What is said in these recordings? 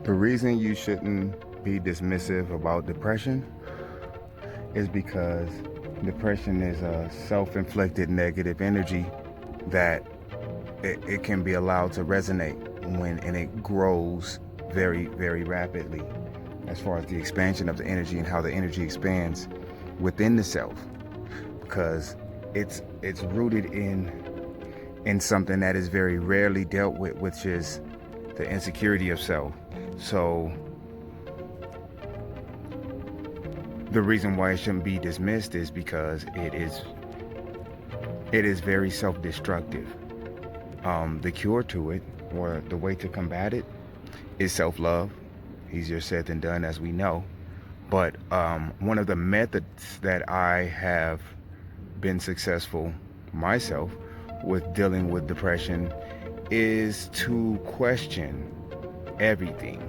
The reason you shouldn't be dismissive about depression is because depression is a self-inflicted negative energy that it can be allowed to resonate and it grows very, very rapidly as far as the expansion of the energy and how the energy expands within the self, because it's rooted in something that is very rarely dealt with, which is the insecurity of self. So the reason why it shouldn't be dismissed is because it is very self-destructive. The cure to it, or the way to combat it, is self-love. Easier said than done, as we know. But one of the methods that I have been successful myself with dealing with depression is to question everything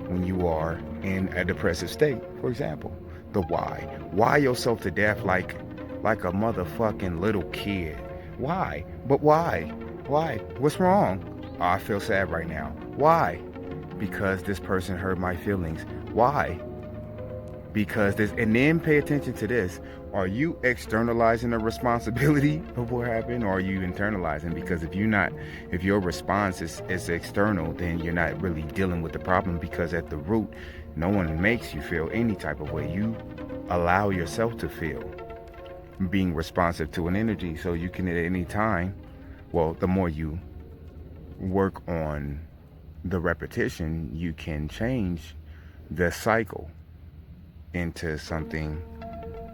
when you are in a depressive state. For example, the why. Why yourself to death like a motherfucking little kid? Why? But why? Why? What's wrong? Oh, I feel sad right now. Why? Because this person hurt my feelings. Why? Because this, and then pay attention to this. Are you externalizing the responsibility of what happened, or are you internalizing? Because if your response is external, then you're not really dealing with the problem, because at the root, no one makes you feel any type of way. You allow yourself to feel, being responsive to an energy. So you can at any time, well, the more you work on the repetition, you can change the cycle into something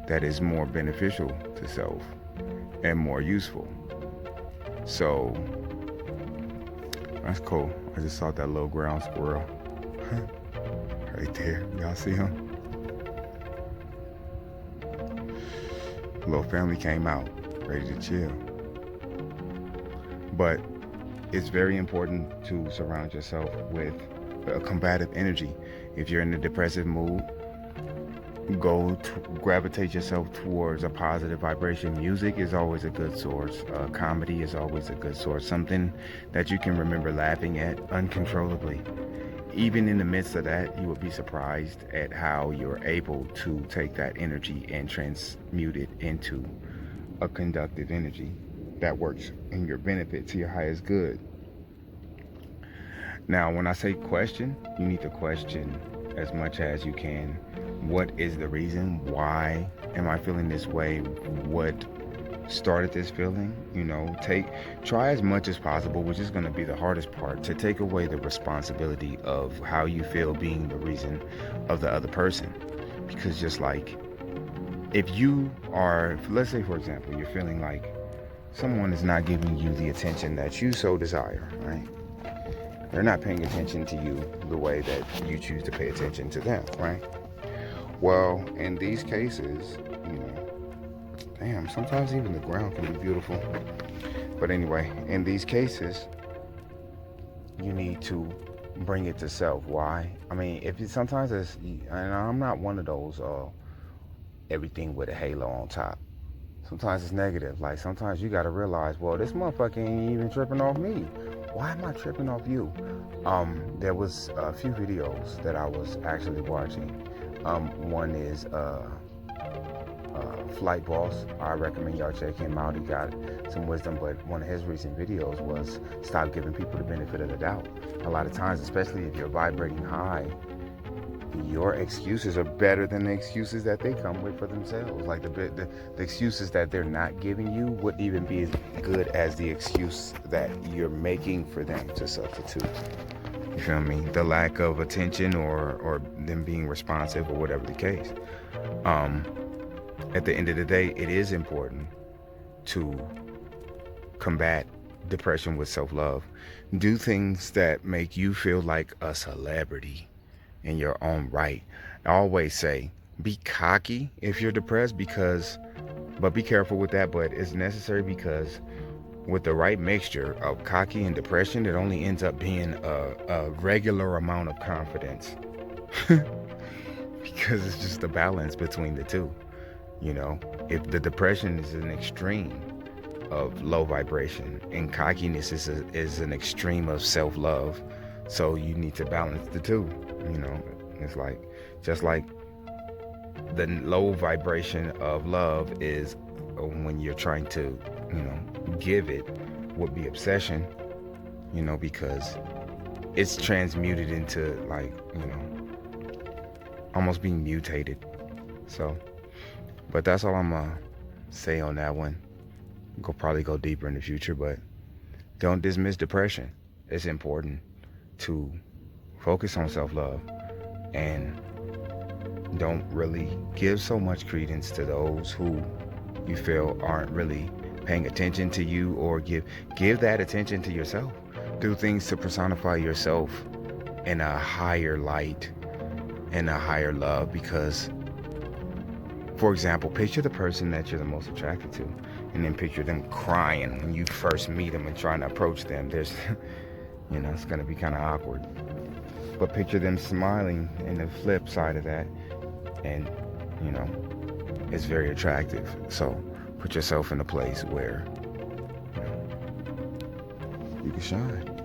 that is more beneficial to self and more useful. So that's cool. I just saw that little ground squirrel right there. Y'all see him? Little family came out ready to chill. But it's very important to surround yourself with a combative energy. If you're in a depressive mood, gravitate yourself towards a positive vibration. Music is always a good source. Comedy is always a good source. Something that you can remember laughing at uncontrollably. Even in the midst of that, you will be surprised at how you're able to take that energy and transmute it into a conductive energy that works in your benefit, to your highest good. Now, when I say question, you need to question as much as you can. What is the reason? Why am I feeling this way? What started this feeling? Try as much as possible, which is going to be the hardest part, to take away the responsibility of how you feel being the reason of the other person. Because just like, if you are, let's say for example, you're feeling like someone is not giving you the attention that you so desire, right? They're not paying attention to you the way that you choose to pay attention to them, right? Well, in these cases, damn, sometimes even the ground can be beautiful. But anyway, in these cases, you need to bring it to self. Why? I mean, sometimes it's, and I'm not one of those, everything with a halo on top. Sometimes it's negative. Like, sometimes you got to realize, well, this motherfucker ain't even tripping off me. Why am I tripping off you? There was a few videos that I was actually watching. One is Flight Boss. I recommend y'all check him out. He got some wisdom, but one of his recent videos was stop giving people the benefit of the doubt. A lot of times, especially if you're vibrating high, your excuses are better than the excuses that they come with for themselves. Like the excuses that they're not giving you wouldn't even be as good as the excuse that you're making for them to substitute. You feel me? The lack of attention or them being responsive or whatever the case. At the end of the day, it is important to combat depression with self-love. Do things that make you feel like a celebrity in your own right. I always say, be cocky if you're depressed, but be careful with that. But it's necessary, because with the right mixture of cocky and depression, it only ends up being a regular amount of confidence. Because it's just a balance between the two. If the depression is an extreme of low vibration and cockiness is an extreme of self-love, So you need to balance the two. It's like, just like the low vibration of love is when you're trying to, give it, would be obsession, because it's transmuted into, like, almost being mutated. So, but that's all I'm gonna say on that one. Probably go deeper in the future, but don't dismiss depression. It's important to focus on self-love and don't really give so much credence to those who you feel aren't really paying attention to you, or give that attention to yourself. Do things to personify yourself in a higher light, in a higher love, because, for example, picture the person that you're the most attracted to, and then picture them crying when you first meet them and trying to approach them. There's it's going to be kind of awkward. But picture them smiling in the flip side of that, and it's very attractive. So put yourself in a place where you can shine.